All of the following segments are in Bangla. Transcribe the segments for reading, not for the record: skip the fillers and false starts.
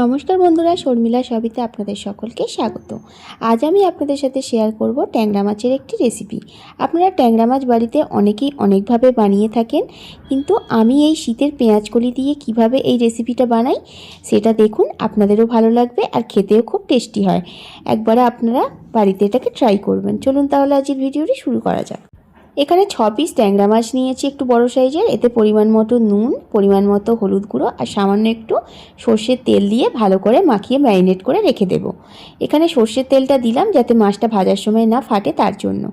নমস্কার বন্ধুরা, শর্মিলা সবিতে আপনাদের সকলকে স্বাগত। আজ আমি আপনাদের সাথে শেয়ার করব ট্যাংরা মাছের একটি রেসিপি। আপনারা ট্যাংরা মাছ বাড়িতে অনেকেই অনেকভাবে বানিয়ে থাকেন, কিন্তু আমি এই শীতের পেঁয়াজকলি দিয়ে কিভাবে এই রেসিপিটা বানাই সেটা দেখুন, আপনাদেরও ভালো লাগবে আর খেতেও খুব টেস্টি হয়। একবার আপনারা বাড়িতে এটাকে ট্রাই করবেন। চলুন তাহলে আজকের ভিডিওটি শুরু করা যাক। এখানে 6 পিস ট্যাংরা মাছ নিয়েছি, একটু বড় সাইজের। এতে পরিমাণ মতো নুন, পরিমাণ মতো হলুদ গুঁড়ো আর সামান্য একটু সর্ষের তেল দিয়ে ভালো করে মাখিয়ে ম্যারিনেট করে রেখে দেব। এখানে সর্ষের তেলটা দিলাম যাতে মাছটা ভাজার সময় না ফাটে, তার জন্য।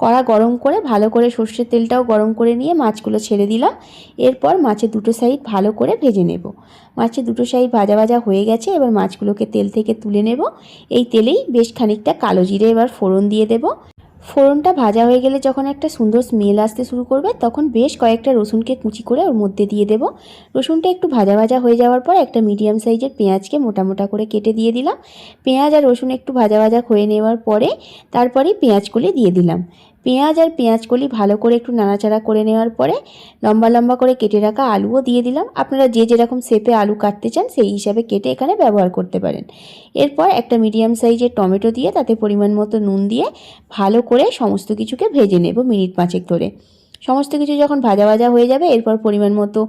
কড়া গরম করে ভালো করে সর্ষের তেলটাও গরম করে নিয়ে মাছগুলো ছেড়ে দিলাম। এরপর মাছের দুটো সাইড ভালো করে ভেজে নেব। মাছের দুটো সাইড ভাজা ভাজা হয়ে গেছে, এবার মাছগুলোকে তেল থেকে তুলে নেব। এই তেলেই বেশ খানিকটা কালো জিরে এবার ফোড়ন দিয়ে দেব। ফোড়নটা ভাজা হয়ে গেলে যখন একটা সুন্দর স্মেল আসতে শুরু করবে, তখন বেশ কয়েকটা রসুনকে কুচি করে ওর মধ্যে দিয়ে দেব। রসুনটা একটু ভাজা ভাজা হয়ে যাওয়ার পর একটা মিডিয়াম সাইজের পেঁয়াজকে মোটা মোটা করে কেটে দিয়ে দিলাম। পেঁয়াজ আর রসুন একটু ভাজা ভাজা হয়ে নেওয়ার পরে তারপরেই পেঁয়াজকলি দিয়ে দিলাম। পেঁয়াজ আর পেঁয়াজকলি ভালো করে একটু নাড়াচাড়া করে নেওয়ার পরে লম্বা লম্বা করে কেটে রাখা আলুও দিয়ে দিলাম। আপনারা যে যেরকম শেপে আলু কাটতে চান সেই হিসাবে কেটে এখানে ব্যবহার করতে পারেন। এরপর একটা মিডিয়াম সাইজের টমেটো দিয়ে তাতে পরিমাণ মতো নুন দিয়ে ভালো করে সমস্ত কিছুকে ভেজে নেব মিনিট 5 ধরে। সমস্ত কিছু যখন ভাজা ভাজা হয়ে যাবে, এরপর পরিমাণ মতো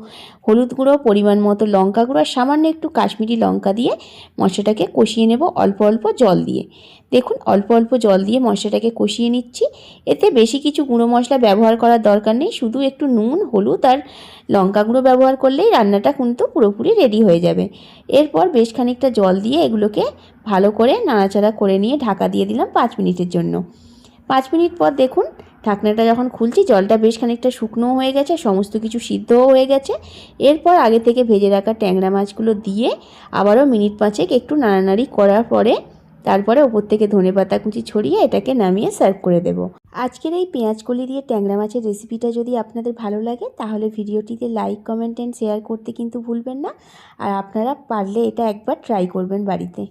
হলুদ গুঁড়ো, পরিমাণ মতো লঙ্কা গুঁড়ো আর সামান্য একটু কাশ্মীরি লঙ্কা দিয়ে মশলাটাকে কষিয়ে নেব অল্প অল্প জল দিয়ে। দেখুন, অল্প অল্প জল দিয়ে মশলাটাকে কষিয়ে নিচ্ছি। এতে বেশি কিছু গুঁড়ো মশলা ব্যবহার করার দরকার নেই, শুধু একটু নুন, হলুদ আর লঙ্কা গুঁড়ো ব্যবহার করলেই রান্নাটা কিন্তু পুরোপুরি রেডি হয়ে যাবে। এরপর বেশ খানিকটা জল দিয়ে এগুলোকে ভালো করে নাড়াচাড়া করে নিয়ে ঢাকা দিয়ে দিলাম 5 মিনিটের জন্য। 5 মিনিট পর দেখুন, ঢাকনাটা যখন খুলছি জলটা বেশ খানিকটা শুকনোও হয়ে গেছে, সমস্ত কিছু সিদ্ধও হয়ে গেছে। এরপর আগে থেকে ভেজে রাখা ট্যাংরা মাছগুলো দিয়ে আবারও মিনিট 5 একটু নাড়ানাড়ি করার পরে তারপরে ওপর থেকে ধনেপাতা কুচি ছড়িয়ে এটাকে নামিয়ে সার্ভ করে দেব। আজকের এই পেঁয়াজকলি দিয়ে ট্যাংরা মাছের রেসিপিটা যদি আপনাদের ভালো লাগে তাহলে ভিডিওটিতে লাইক, কমেন্ট অ্যান্ড শেয়ার করতে কিন্তু ভুলবেন না। আর আপনারা পারলে এটা একবার ট্রাই করবেন বাড়িতে।